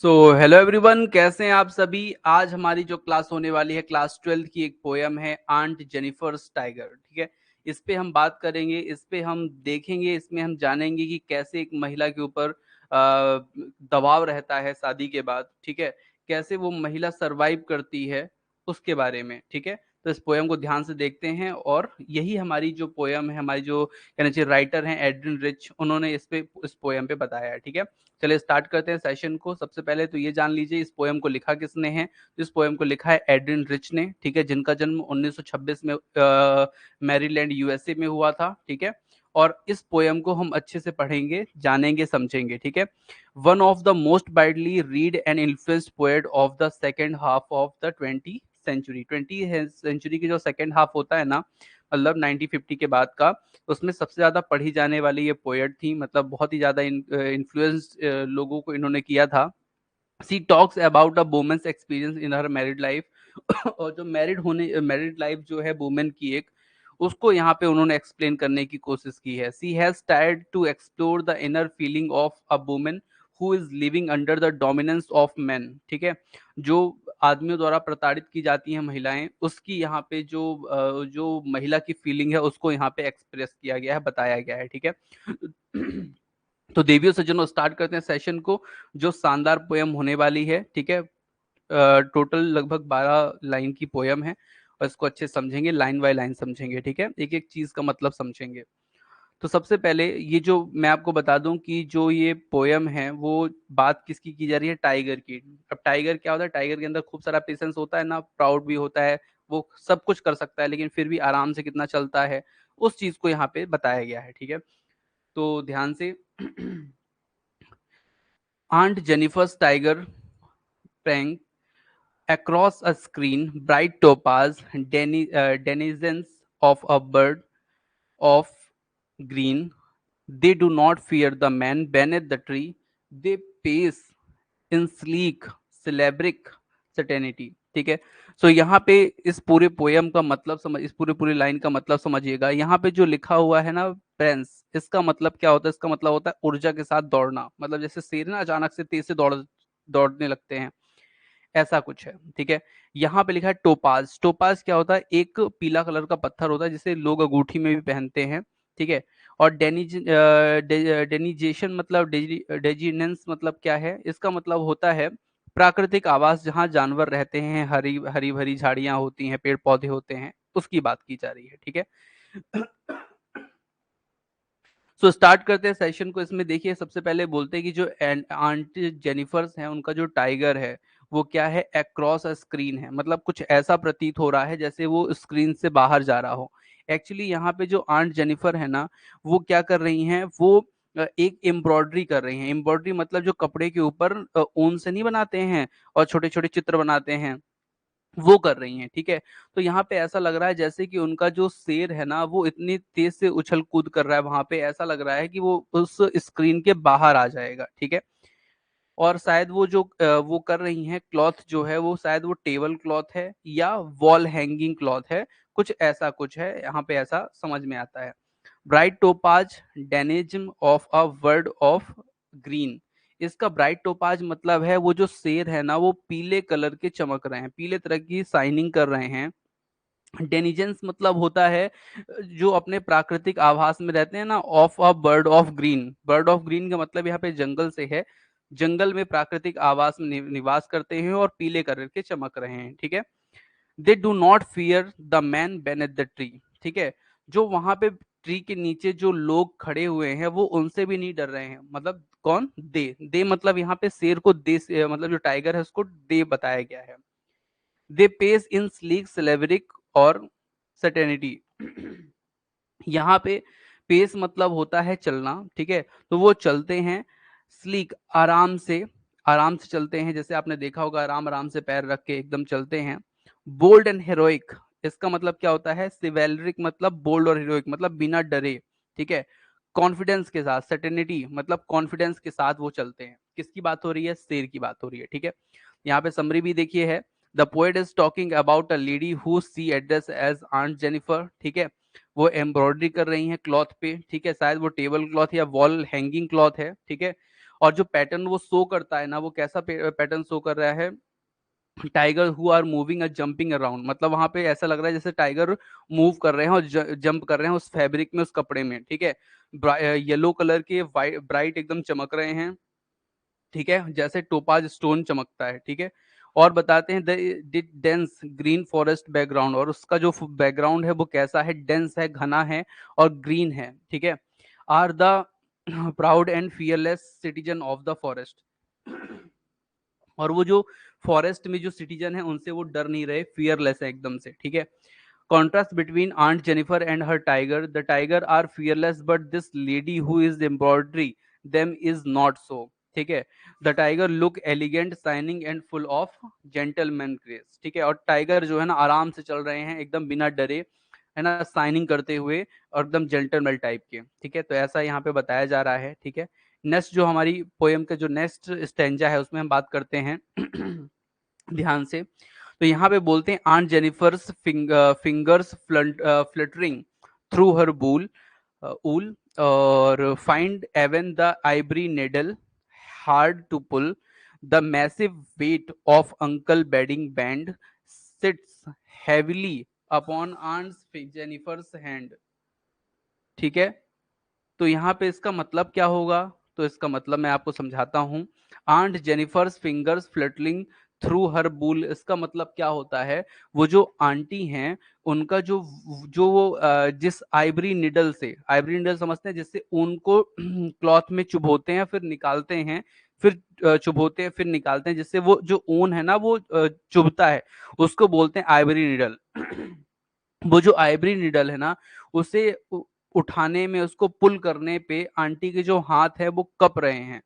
So hello everyone, कैसे हैं आप सभी। आज हमारी जो क्लास होने वाली है क्लास 12 की एक पोयम है आंट जेनिफर्स टाइगर। ठीक है, इस पे हम बात करेंगे, इस पे हम देखेंगे, इसमें हम जानेंगे कि कैसे एक महिला के ऊपर दबाव रहता है शादी के बाद। ठीक है, कैसे वो महिला सरवाइव करती है उसके बारे में। ठीक है, तो इस पोयम को ध्यान से देखते हैं और यही हमारी जो पोयम है, हमारी जो कहना चाहिए राइटर हैं एड्रिन रिच, उन्होंने इस पोयम पे बताया है। ठीक है, चलिए स्टार्ट करते हैं सेशन को। सबसे पहले तो ये जान लीजिए इस पोयम को लिखा किसने है। इस पोयम को लिखा है एड्रिन रिच ने। ठीक है, जिनका जन्म 1926 में मैरीलैंड यूएसए में हुआ था। ठीक है, और इस पोयम को हम अच्छे से पढ़ेंगे, जानेंगे, समझेंगे। ठीक है, one of the most widely read and influenced poet of the second half of the 20th century की जो सेकेंड हाफ होता है ना, मतलब 1950 के बाद का, उसमें सबसे ज्यादा पढ़ी जाने वाली ये पोएट थी। मतलब बहुत ही ज्यादा इन्फ्लुएंस लोगों को इन्होंने किया था। She talks about a women's experience in her married life और जो मैरिड लाइफ जो है वुमेन की एक, उसको यहाँ पे उन्होंने एक्सप्लेन करने की कोशिश की है। She has tried to explore the inner feeling of a women who is living under the dominance of men. ठीक है, जो आदमियों द्वारा प्रताड़ित की जाती हैं महिलाएं, उसकी यहाँ पे जो महिला की फीलिंग है उसको यहाँ पे एक्सप्रेस किया गया है, बताया गया है। ठीक है, तो देवियों सज्जनों स्टार्ट करते हैं सेशन को, जो शानदार पोयम होने वाली है। ठीक है, टोटल लगभग 12 लाइन की पोयम है और इसको अच्छे समझेंगे, लाइन बाय लाइन समझेंगे। ठीक है, एक एक चीज का मतलब समझेंगे। तो सबसे पहले ये जो मैं आपको बता दूं कि जो ये पोयम है वो बात किसकी की जा रही है, टाइगर की। अब टाइगर क्या होता है, टाइगर के अंदर खूब सारा पेशेंस होता है ना, प्राउड भी होता है, वो सब कुछ कर सकता है लेकिन फिर भी आराम से कितना चलता है, उस चीज को यहाँ पे बताया गया है। ठीक है, तो ध्यान से Aunt Jennifer's tiger sprang across a screen, bright topaz, denizens of a bird of green. They do not fear the man beneath the tree. They pace in sleek, syllabic certainty. ठीक है, सो यहाँ पे इस पूरे पोयम का मतलब समझ, इस पूरी लाइन का मतलब समझिएगा। यहाँ पे जो लिखा हुआ है ना प्रेंस, इसका मतलब क्या होता है, इसका मतलब होता है ऊर्जा के साथ दौड़ना। मतलब जैसे शेर ना अचानक से तेज से दौड़ने लगते हैं, ऐसा कुछ है। ठीक है, यहाँ पे लिखा है टोपाज। टोपाज क्या होता है, एक पीला कलर का पत्थर होता है जिसे लोग अंगूठी में भी पहनते हैं। ठीक है, और डेनिजेशन मतलब डेजिनेंस मतलब क्या है, इसका मतलब होता है प्राकृतिक आवास, जहाँ जानवर रहते हैं, हरी हरी भरी झाड़ियां होती हैं, पेड़ पौधे होते हैं, उसकी बात की जा रही है। ठीक है, सो स्टार्ट करते हैं सेशन को। इसमें देखिए सबसे पहले बोलते हैं कि जो आंट जेनिफर्स हैं उनका जो टाइगर है वो क्या है, अक्रॉस अ स्क्रीन है। मतलब कुछ ऐसा प्रतीत हो रहा है जैसे वो स्क्रीन से बाहर जा रहा हो। एक्चुअली यहाँ पे जो आंट जेनिफर है ना, वो क्या कर रही हैं, वो एक एम्ब्रॉयडरी कर रही हैं। एम्ब्रॉयडरी मतलब जो कपड़े के ऊपर ऊन से नहीं बनाते हैं और छोटे छोटे चित्र बनाते हैं, वो कर रही हैं। ठीक है, तो यहाँ पे ऐसा लग रहा है जैसे कि उनका जो शेर है ना वो इतनी तेज से उछल कूद कर रहा है, वहां पे ऐसा लग रहा है कि वो उस स्क्रीन के बाहर आ जाएगा। ठीक है, और शायद वो जो वो कर रही हैं क्लॉथ जो है, वो शायद वो टेबल क्लॉथ है या वॉल हैंगिंग क्लॉथ है, कुछ ऐसा कुछ है, यहाँ पे ऐसा समझ में आता है। Bright topaz denizens of a world of green. इसका ब्राइट टोपाज मतलब है वो जो शेर है ना वो पीले कलर के चमक रहे हैं, पीले तरह की शाइनिंग कर रहे हैं। डेनिजेंस मतलब होता है जो अपने प्राकृतिक आभास में रहते हैं ना, of a bird of green. Bird of green का मतलब यहाँ पे जंगल से है, जंगल में प्राकृतिक आवास में निवास करते हैं और पीले कलर के चमक रहे हैं। ठीक है, they do not fear the man beneath the tree. ठीक है, जो वहां पे ट्री के नीचे जो लोग खड़े हुए हैं वो उनसे भी नहीं डर रहे हैं। मतलब कौन, दे मतलब यहाँ पे शेर को दे मतलब जो टाइगर है उसको दे बताया गया है। दे पेस इन स्लीक सिलेवरिक और सर्टेनिटी। यहाँ पे पेस मतलब होता है चलना। ठीक है, तो वो चलते हैं स्लीक, आराम से चलते हैं, जैसे आपने देखा होगा आराम आराम से पैर रख के एकदम चलते हैं। बोल्ड एंड हेरोइक, इसका मतलब क्या होता है, सिवेलरिक मतलब बोल्ड और हीरोइक मतलब बिना डरे। ठीक है, कॉन्फिडेंस के साथ, सर्टेनिटी मतलब कॉन्फिडेंस के साथ वो चलते हैं। किसकी बात हो रही है, शेर की बात हो रही है। ठीक है, यहाँ पे समरी भी देखिए है, the poet is talking about a lady who she address as aunt Jennifer. ठीक है, वो एम्ब्रॉयडरी कर रही हैं क्लॉथ पे। ठीक है, शायद वो टेबल क्लॉथ या वॉल हैंगिंग क्लॉथ है। ठीक है, और जो पैटर्न वो शो करता है ना, वो कैसा पैटर्न शो कर रहा है, tiger who are moving a jumping around, मतलब वहां पे ऐसा लग रहा है जैसे टाइगर मूव कर रहे हैं और जंप कर रहे हैं उस फैब्रिक में, उस कपड़े में, ठीक है। येलो कलर के ब्राइट एकदम चमक रहे हैं, ठीक है, जैसे टोपाज स्टोन चमकता है, ठीक है। और बताते हैं the dense green forest background, और उसका जो बैकग्राउंड है वो कैसा है, डेंस है, घना है और ग्रीन है, ठीक है। Are the proud and fearless citizen of the forest, और वो जो फॉरेस्ट में जो सिटीजन है उनसे वो डर नहीं रहे, फियरलेस है एकदम से, ठीक है। Contrast between Aunt Jennifer and her tiger. The tiger are fearless, but this lady who is embroidery them is not so. ठीक है। The tiger look elegant shining and full of gentleman grace, ठीक है। और tiger जो है ना आराम से चल रहे हैं एकदम बिना डरे, है ना, शाइनिंग करते हुए और एकदम जेंटलमैन टाइप के, ठीक है। तो ऐसा यहाँ पे बताया जा रहा है, ठीक है। नेक्स्ट जो हमारी पोएम का जो नेक्स्ट स्टेंजा है उसमें हम बात करते हैं ध्यान से। तो यहाँ पे बोलते हैं aunt Jennifer's fingers fluttering through her wool, और find even the ivory needle hard to pull, the massive weight of uncle wedding band sits heavily upon aunt's Jennifer's hand, ठीक है। तो यहाँ पे इसका मतलब क्या होगा, तो इसका मतलब मैं आपको समझाता हूँ। आंट जेनिफर्स फिंगर्स फ्लटलिंग थ्रू हर बूल, इसका मतलब क्या होता है, वो जो आंटी हैं उनका जो जो वो जिस आइवरी निडल से, आइवरी निडल समझते हैं जिससे ऊन को क्लॉथ में चुभोते हैं फिर निकालते हैं, फिर चुभोते हैं फिर निकालते हैं, जिससे वो जो ऊन है ना वो चुभता है, उसको बोलते हैं आइवरी निडल। वो जो आइवरी निडल है ना, उसे उठाने में, उसको पुल करने पे आंटी के जो हाथ है वो कप रहे हैं।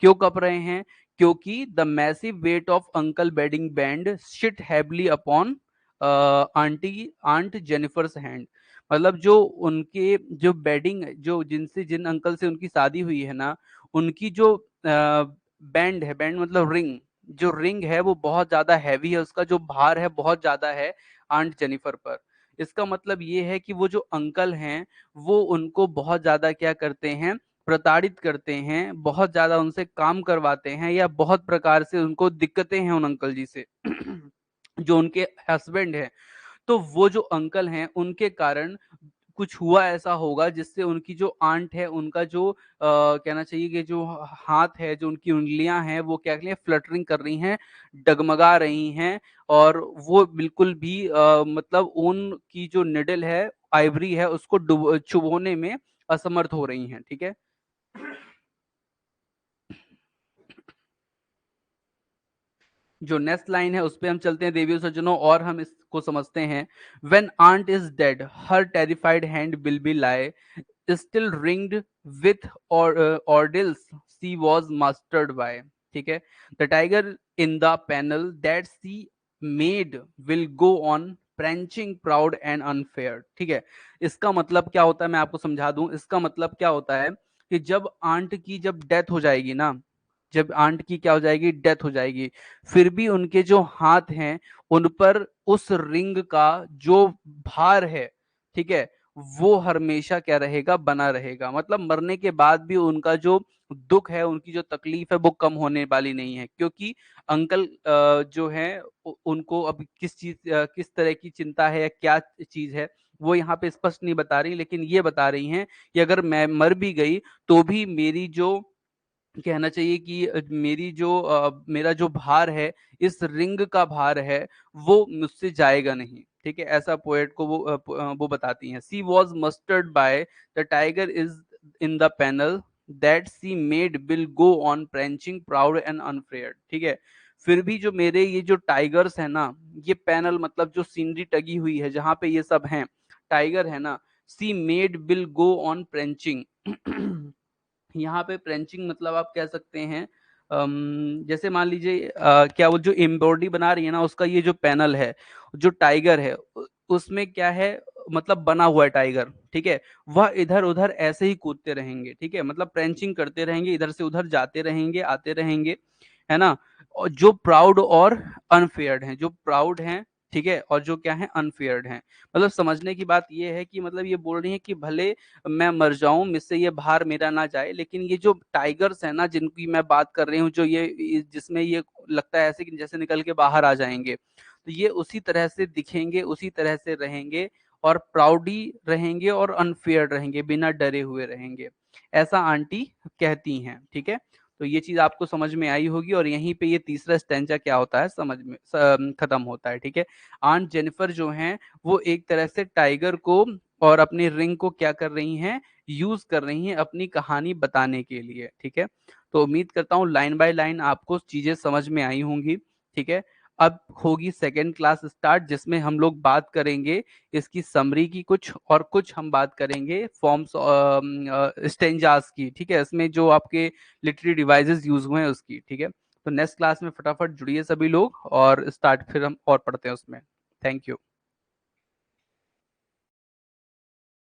क्यों कप रहे हैं, क्योंकि the massive weight of uncle wedding band sits heavily upon aunty aunt Jennifer's hand, मतलब जो उनके जो बेडिंग, जो जिनसे जिन अंकल से उनकी शादी हुई है ना, उनकी जो बैंड है, बैंड मतलब रिंग, जो रिंग है वो बहुत ज्यादा हैवी है, उसका जो भार है बहुत ज्यादा है आंट जेनिफर पर। इसका मतलब ये है कि वो जो अंकल हैं वो उनको बहुत ज्यादा क्या करते हैं, प्रताड़ित करते हैं, बहुत ज्यादा उनसे काम करवाते हैं, या बहुत प्रकार से उनको दिक्कतें हैं उन अंकल जी से जो उनके हस्बैंड हैं। तो वो जो अंकल हैं उनके कारण कुछ हुआ ऐसा होगा जिससे उनकी जो आंट है उनका जो कहना चाहिए कि जो हाथ है, जो उनकी उंगलियां हैं वो क्या करें, फ्लटरिंग कर रही हैं, डगमगा रही हैं, और वो बिल्कुल भी मतलब ऊन की जो निडल है, आइवरी है, उसको चुभोने में असमर्थ हो रही हैं, ठीक है। जो नेक्स्ट लाइन है उस पे हम चलते हैं देवियों सज्जनों, और हम इसको समझते हैं। When aunt is dead her terrified hand will be lie still ringed with ordeals she was mastered by, ठीक है। The tiger in the panel that she made will go on prancing proud and unafraid, ठीक है। इसका मतलब क्या होता है मैं आपको समझा दूं। इसका मतलब क्या होता है कि जब आंट की जब डेथ हो जाएगी ना, जब आंट की क्या हो जाएगी, डेथ हो जाएगी, फिर भी उनके जो हाथ हैं उन पर उस रिंग का जो भार है, ठीक है, वो हमेशा क्या रहेगा, बना रहेगा। मतलब मरने के बाद भी उनका जो दुख है, उनकी जो तकलीफ है वो कम होने वाली नहीं है, क्योंकि अंकल जो है उनको अब किस तरह की चिंता है या क्या चीज है वो यहाँ पे स्पष्ट नहीं बता रही, लेकिन ये बता रही हैं कि अगर मैं मर भी गई तो भी मेरी जो कहना चाहिए कि मेरा जो भार है, इस रिंग का भार है, वो मुझसे जाएगा नहीं, ठीक है। ऐसा पोएट को वो बताती हैं। She was mastered by the tiger is in the panel that she made will go on prancing proud and unafraid, ठीक है। फिर भी जो मेरे ये जो टाइगर्स है ना, ये पैनल मतलब जो सीनरी टगी हुई है जहां पे ये सब हैं, टाइगर है ना, she made will go on prancing यहाँ पे प्रेंचिंग मतलब आप कह सकते हैं जैसे मान लीजिए क्या वो जो एम्ब्रॉयडरी बना रही है ना, उसका ये जो पैनल है, जो टाइगर है उसमें क्या है, मतलब बना हुआ है टाइगर, ठीक है। वह इधर उधर ऐसे ही कूदते रहेंगे, ठीक है, मतलब प्रेंचिंग करते रहेंगे, इधर से उधर जाते रहेंगे, आते रहेंगे, है ना। और जो प्राउड और अनफेयर्ड हैं, जो प्राउड हैं ठीक है, और जो क्या है अनफेयर्ड हैं। मतलब समझने की बात ये है कि मतलब ये बोल रही हैं कि भले मैं मर जाऊं, मुझसे ये भार मेरा ना जाए, लेकिन ये जो टाइगर्स है ना जिनकी मैं बात कर रही हूँ, जो ये जिसमें ये लगता है ऐसे कि जैसे निकल के बाहर आ जाएंगे, तो ये उसी तरह से दिखेंगे, उसी तरह से रहेंगे, और प्राउडी रहेंगे और अनफेयर रहेंगे, बिना डरे हुए रहेंगे, ऐसा आंटी कहती हैं। ठीक है, तो ये चीज आपको समझ में आई होगी, और यहीं पे ये तीसरा स्टेंजा क्या होता है समझ में खत्म होता है। ठीक है, आंट जेनिफर जो हैं वो एक तरह से टाइगर को और अपनी रिंग को क्या कर रही हैं, यूज कर रही हैं अपनी कहानी बताने के लिए। ठीक है, तो उम्मीद करता हूँ लाइन बाय लाइन आपको चीजें समझ में आई होंगी। ठीक है, अब होगी सेकेंड क्लास स्टार्ट, जिसमें हम लोग बात करेंगे इसकी समरी की कुछ, और कुछ हम बात करेंगे फॉर्म्स स्टेंजास की। ठीक है, इसमें जो आपके लिटरेरी डिवाइसेस यूज हुए हैं उसकी। ठीक है, तो नेक्स्ट क्लास में फटाफट जुड़िए सभी लोग, और स्टार्ट फिर हम और पढ़ते हैं उसमें। Thank you.